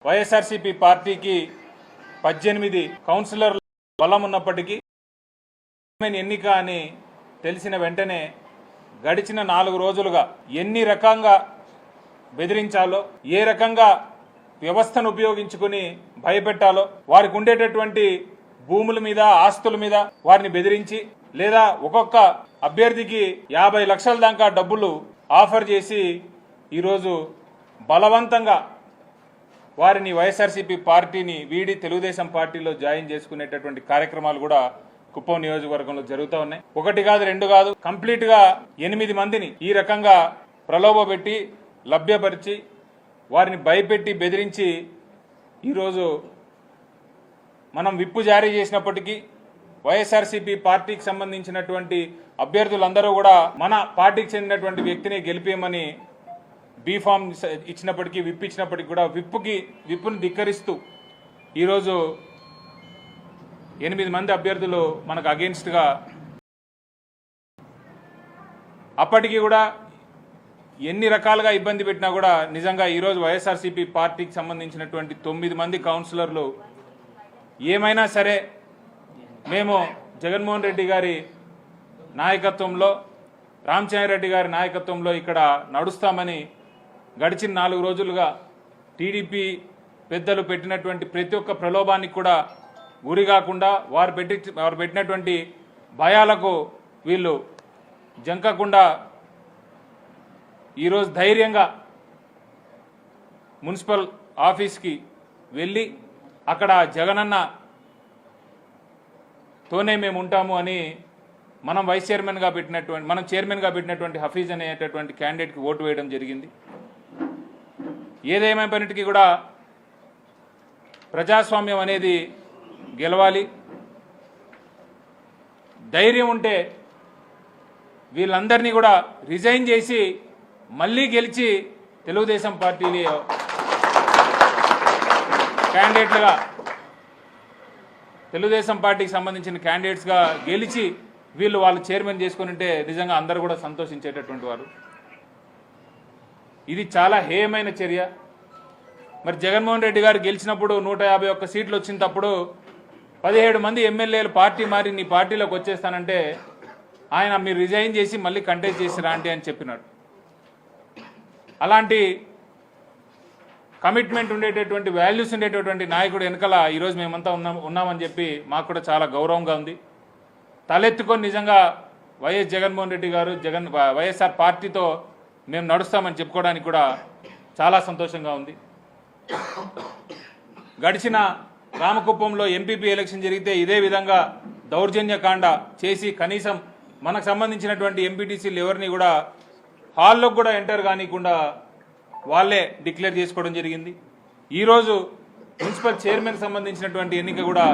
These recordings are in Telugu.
వైఎస్ఆర్సీపీ పార్టీకి 18 కౌన్సిలర్ల బలం ఉన్నప్పటికీ ఎన్నిక అని తెలిసిన వెంటనే గడిచిన 4 రోజులుగా ఎన్ని రకంగా బెదిరించాలో, ఏ రకంగా వ్యవస్థను ఉపయోగించుకుని భయపెట్టాలో, వారికి ఉండేటటువంటి భూముల మీద, ఆస్తుల మీద వారిని బెదిరించి, లేదా ఒక్కొక్క అభ్యర్థికి 50 లక్షల దాకా డబ్బులు ఆఫర్ చేసి ఈరోజు బలవంతంగా వారిని వైఎస్ఆర్సీపీ పార్టీని వీడి తెలుగుదేశం పార్టీలో జాయిన్ చేసుకునేటటువంటి కార్యక్రమాలు కూడా కుప్పం నియోజకవర్గంలో జరుగుతూ ఉన్నాయి. 1 కాదు 2 కాదు, కంప్లీట్ గా 8 మందిని ఈ రకంగా ప్రలోభపెట్టి, లభ్యపరిచి, వారిని భయపెట్టి, బెదిరించి ఈరోజు మనం విప్పు జారీ చేసినప్పటికీ వైఎస్ఆర్సీపీ పార్టీకి సంబంధించినటువంటి అభ్యర్థులందరూ కూడా మన పార్టీకి చెందినటువంటి వ్యక్తిని గెలిపేయమని బీఫామ్ ఇచ్చినప్పటికీ, విప్ ఇచ్చినప్పటికీ కూడా విప్పును ధిక్కరిస్తూ ఈరోజు 8 మంది అభ్యర్థులు మనకు అగెయిన్స్ట్గా, అప్పటికి కూడా ఎన్ని రకాలుగా ఇబ్బంది పెట్టినా కూడా నిజంగా ఈరోజు వైఎస్ఆర్సీపీ పార్టీకి సంబంధించినటువంటి 9 మంది కౌన్సిలర్లు ఏమైనా సరే మేము జగన్మోహన్ రెడ్డి గారి నాయకత్వంలో, రామచంద్రారెడ్డి గారి నాయకత్వంలో ఇక్కడ నడుస్తామని గడిచిన 4 రోజులుగా టీడీపీ పెద్దలు పెట్టినటువంటి ప్రతి ఒక్క ప్రలోభానికి కూడా గురి కాకుండా, వారు పెట్టినటువంటి భయాలకు వీళ్ళు జంకకుండా ఈరోజు ధైర్యంగా మున్సిపల్ ఆఫీస్కి వెళ్ళి అక్కడ జగనన్నతోనే మేము ఉంటాము అని మనం చైర్మన్గా పెట్టినటువంటి హఫీజ్ అనేటటువంటి క్యాండిడేట్కి ఓటు వేయడం జరిగింది. ఏదేమైనప్పటికీ కూడా ప్రజాస్వామ్యం అనేది గెలవాలి. ధైర్యం ఉంటే వీళ్ళందరినీ కూడా రిజైన్ చేసి మళ్ళీ గెలిచి తెలుగుదేశం పార్టీలో క్యాండిడేట్లుగా, తెలుగుదేశం పార్టీకి సంబంధించిన క్యాండిడేట్స్గా గెలిచి వాళ్ళు చైర్మన్ చేసుకుని ఉంటే నిజంగా అందరూ కూడా సంతోషించేటటువంటి వారు. ఇది చాలా హేయమైన చర్య. మరి జగన్మోహన్ రెడ్డి గారు గెలిచినప్పుడు 151 సీట్లు వచ్చినప్పుడు 17 మంది ఎమ్మెల్యేలు పార్టీ మారి నీ పార్టీలోకి వచ్చేస్తానంటే ఆయన మీరు రిజైన్ చేసి మళ్ళీ కంటెస్ట్ చేసి రాండి అని చెప్పినాడు. అలాంటి కమిట్మెంట్ ఉండేటటువంటి, వాల్యూస్ ఉండేటటువంటి నాయకుడు వెనకాల ఈరోజు మేమంతా ఉన్నామని చెప్పి మాకు కూడా చాలా గౌరవంగా ఉంది. తలెత్తుకొని నిజంగా వైఎస్ జగన్మోహన్ రెడ్డి గారు వైఎస్ఆర్ పార్టీతో మేము నడుస్తామని చెప్పుకోవడానికి కూడా చాలా సంతోషంగా ఉంది. గడిచిన రామకుప్పంలో ఎంపీపీ ఎలక్షన్ జరిగితే ఇదే విధంగా దౌర్జన్యకాండ చేసి కనీసం మనకు సంబంధించినటువంటి ఎంపీటీసీలు ఎవరిని కూడా హాల్లోకి కూడా ఎంటర్ కానికుండా వాళ్ళే డిక్లేర్ చేసుకోవడం జరిగింది. ఈరోజు మున్సిపల్ చైర్మన్ సంబంధించినటువంటి ఎన్నిక కూడా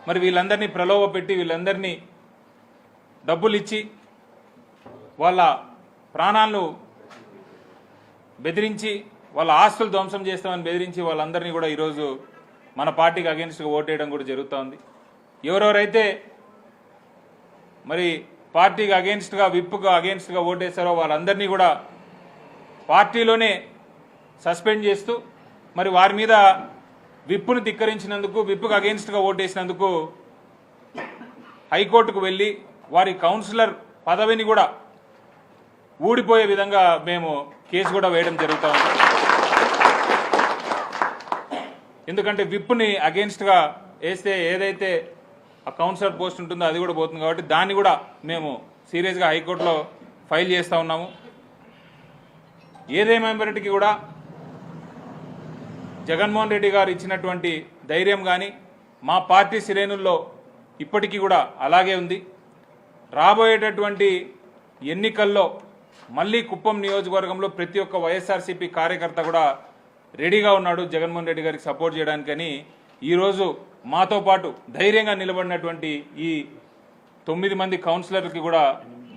మరి వీళ్ళందరినీ ప్రలోభపెట్టి, వీళ్ళందరినీ డబ్బులు ఇచ్చి, వాళ్ళ ప్రాణాలను బెదిరించి, వాళ్ళ ఆస్తులు ధ్వంసం చేస్తామని బెదిరించి వాళ్ళందరినీ కూడా ఈరోజు మన పార్టీకి అగెన్స్ట్గా ఓటేయడం కూడా జరుగుతూ ఉంది. ఎవరెవరైతే మరి పార్టీకి అగెన్స్ట్గా, విప్పుగా అగెన్స్ట్గా ఓటేస్తారో వాళ్ళందరినీ కూడా పార్టీలోనే సస్పెండ్ చేస్తూ, మరి వారి మీద విప్పును ధిక్కరించినందుకు, విప్పుకు అగెన్స్ట్గా ఓటేసినందుకు హైకోర్టుకు వెళ్ళి వారి కౌన్సిలర్ పదవిని కూడా ఊడిపోయే విధంగా మేము కేసు కూడా వేయడం జరుగుతూ ఉంది. ఎందుకంటే విప్పుని అగెన్స్ట్గా వేస్తే ఏదైతే ఆ కౌన్సిలర్ పోస్ట్ ఉంటుందో అది కూడా పోతుంది కాబట్టి దాన్ని కూడా మేము సీరియస్గా హైకోర్టులో ఫైల్ చేస్తూ ఉన్నాము. ఏదేమైనప్పటికీ కూడా జగన్మోహన్ రెడ్డి గారు ఇచ్చినటువంటి ధైర్యం కానీ మా పార్టీ శ్రేణుల్లో ఇప్పటికీ కూడా అలాగే ఉంది. రాబోయేటటువంటి ఎన్నికల్లో మళ్ళీ కుప్పం నియోజకవర్గంలో ప్రతి ఒక్క వైఎస్ఆర్సీపీ కార్యకర్త కూడా రెడీగా ఉన్నాడు జగన్మోహన్ రెడ్డి గారికి సపోర్ట్ చేయడానికని. ఈరోజు మాతో పాటు ధైర్యంగా నిలబడినటువంటి ఈ 9 మంది కౌన్సిలర్కి కూడా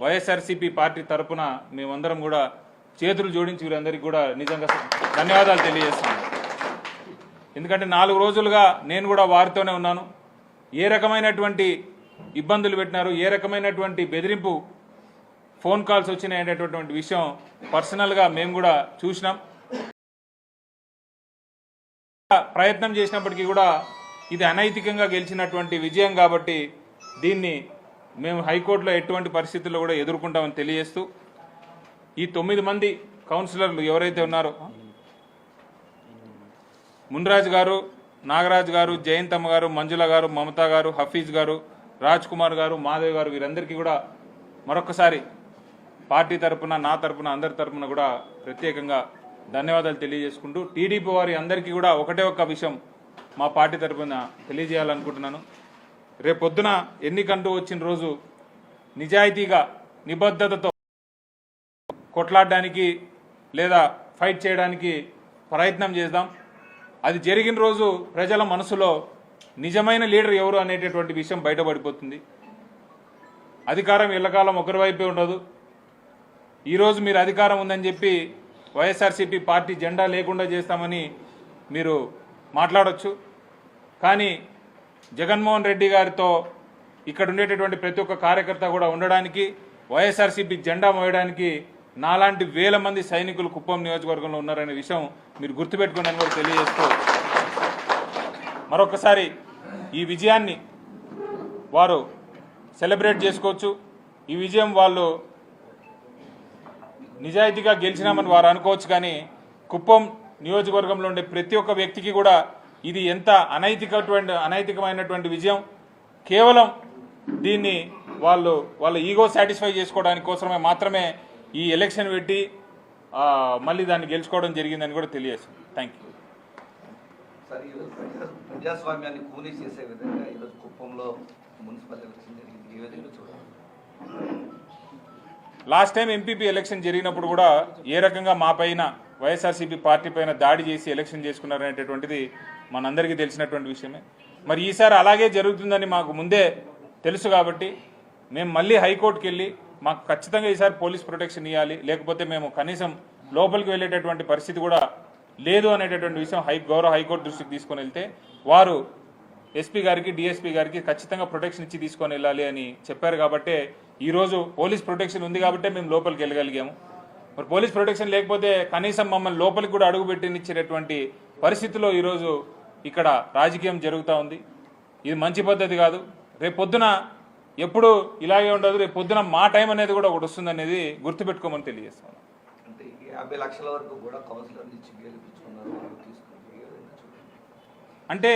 వైఎస్ఆర్సీపీ పార్టీ తరఫున మేమందరం కూడా చేతులు జోడించి వీరందరికీ కూడా నిజంగా ధన్యవాదాలు తెలియజేస్తున్నాను. ఎందుకంటే 4 రోజులుగా నేను కూడా వారితోనే ఉన్నాను. ఏ రకమైనటువంటి ఇబ్బందులు పెట్టినారు, ఏ రకమైనటువంటి బెదిరింపు ఫోన్ కాల్స్ వచ్చినాయనేటటువంటి విషయం పర్సనల్గా మేము కూడా చూసినాం. ప్రయత్నం చేసినప్పటికీ కూడా ఇది అనైతికంగా గెలిచినటువంటి విజయం కాబట్టి దీన్ని మేము హైకోర్టులో ఎటువంటి పరిస్థితుల్లో కూడా ఎదుర్కొంటామని తెలియజేస్తూ ఈ 9 మంది కౌన్సిలర్లు ఎవరైతే ఉన్నారో మున్రాజ్ గారు, నాగరాజ్ గారు, జయంతమ్మ గారు, మంజుల గారు, మమతా గారు, హఫీజ్ గారు, రాజ్ కుమార్ గారు, మాధవ్ గారు వీరందరికీ కూడా మరొకసారి పార్టీ తరపున, నా తరపున, అందరి తరపున కూడా ప్రత్యేకంగా ధన్యవాదాలు తెలియజేసుకుంటూ టీడీపీ వారి అందరికీ కూడా ఒకటే ఒక్క విషయం మా పార్టీ తరపున తెలియజేయాలనుకుంటున్నాను. రేపొద్దున ఎన్నికంటూ వచ్చిన రోజు నిజాయితీగా, నిబద్ధతతో కొట్లాడడానికి లేదా ఫైట్ చేయడానికి ప్రయత్నం చేద్దాం. అది జరిగిన రోజు ప్రజల మనసులో నిజమైన లీడర్ ఎవరు అనేటటువంటి విషయం బయటపడిపోతుంది. అధికారం ఎల్లకాలం ఒకరి వైపే ఉండదు. ఈరోజు మీరు అధికారం ఉందని చెప్పి వైఎస్ఆర్సీపీ పార్టీ జెండా లేకుండా చేస్తామని మీరు మాట్లాడొచ్చు. కానీ జగన్మోహన్ రెడ్డి గారితో ఇక్కడ ఉండేటటువంటి ప్రతి ఒక్క కార్యకర్త కూడా ఉండడానికి, వైఎస్ఆర్సీపీ జెండా మోయడానికి నాలాంటి వేల మంది సైనికులు కుప్పం నియోజకవర్గంలో ఉన్నారనే విషయం మీరు గుర్తుపెట్టుకుని కూడా తెలియజేస్తూ మరొకసారి ఈ విజయాన్ని వారు సెలబ్రేట్ చేసుకోవచ్చు. ఈ విజయం వాళ్ళు నిజాయితీగా గెలిచినామని వారు అనుకోవచ్చు. కానీ కుప్పం నియోజకవర్గంలో ఉండే ప్రతి ఒక్క వ్యక్తికి కూడా ఇది ఎంత అనైతికమైనటువంటి విజయం. కేవలం దీన్ని వాళ్ళ ఈగో సాటిస్ఫై చేసుకోవడానికి కోసమే మాత్రమే ఈ ఎలక్షన్ పెట్టి మళ్ళీ దాన్ని గెలుచుకోవడం జరిగిందని కూడా తెలియజేస్తుంది. Thank you. సార్, ఈరోజు ప్రజాస్వామ్యాన్ని కూనీ చేసే విధంగా ఈరోజు కుప్పంలో మున్సిపల్ ఎలక్షన్ జరిగింది. ఏ విధంగా చూడాలి? లాస్ట్ టైం ఎంపీపీ ఎలక్షన్ జరిగినప్పుడు కూడా ఏ రకంగా మా పైన, వైఎస్ఆర్సీపీ పార్టీ పైన దాడి చేసి ఎలక్షన్ చేసుకున్నారనేటటువంటిది మనందరికీ తెలిసినటువంటి విషయమే. మరి ఈసారి అలాగే జరుగుతుందని మాకు ముందే తెలుసు కాబట్టి మేము మళ్ళీ హైకోర్టుకి వెళ్ళి మాకు ఖచ్చితంగా ఈసారి పోలీస్ ప్రొటెక్షన్ ఇవ్వాలి, లేకపోతే మేము కనీసం లోపలికి వెళ్ళేటటువంటి పరిస్థితి కూడా లేదు అనేటటువంటి విషయం గౌరవ హైకోర్టు దృష్టికి తీసుకొని వెళ్తే వారు ఎస్పీ గారికి, డిఎస్పీ గారికి ఖచ్చితంగా ప్రొటెక్షన్ ఇచ్చి తీసుకొని వెళ్ళాలి అని చెప్పారు. కాబట్టే ఈరోజు పోలీస్ ప్రొటెక్షన్ ఉంది కాబట్టే మేము లోపలికి వెళ్ళగలిగాము. మరి పోలీస్ ప్రొటెక్షన్ లేకపోతే కనీసం మమ్మల్ని లోపలికి కూడా అడుగుపెట్టినిచ్చేటటువంటి పరిస్థితిలో ఈరోజు ఇక్కడ రాజకీయం జరుగుతూ ఉంది. ఇది మంచి పద్ధతి కాదు. రేపొద్దున ఎప్పుడు ఇలాగే ఉండదు. రేపు పొద్దున మా టైం అనేది కూడా ఒకటి వస్తుంది అనేది గుర్తుపెట్టుకోమని తెలియజేస్తాను. అంటే 50 లక్షల వరకు కూడా కౌన్సిలర్ నుంచి గెలిపించుకున్నారు. అంటే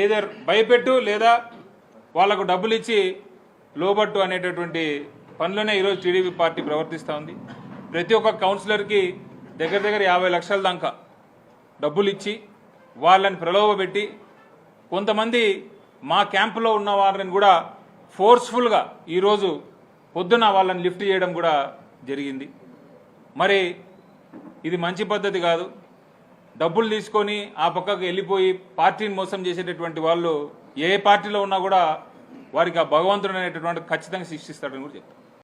ఏదర్ భయపెట్టు లేదా వాళ్లకు డబ్బులు ఇచ్చి లోబట్టు అనేటటువంటి పనిలోనే ఈరోజు టీడీపీ పార్టీ ప్రవర్తిస్తూ ఉంది. ప్రతి ఒక్క కౌన్సిలర్కి దగ్గర 50 లక్షల దాకా డబ్బులు ఇచ్చి వాళ్ళని ప్రలోభపెట్టి, కొంతమంది మా క్యాంపులో ఉన్న వారిని కూడా ఫోర్స్ఫుల్గా ఈరోజు పొద్దున వాళ్ళని లిఫ్ట్ చేయడం కూడా జరిగింది. మరి ఇది మంచి పద్ధతి కాదు. డబ్బులు తీసుకొని ఆ పక్కకు వెళ్ళిపోయి పార్టీని మోసం చేసేటటువంటి వాళ్ళు ఏ పార్టీలో ఉన్నా కూడా వారికి ఆ భగవంతుడు అనేటటువంటి ఖచ్చితంగా శిక్షిస్తాడని కూడా చెప్తారు.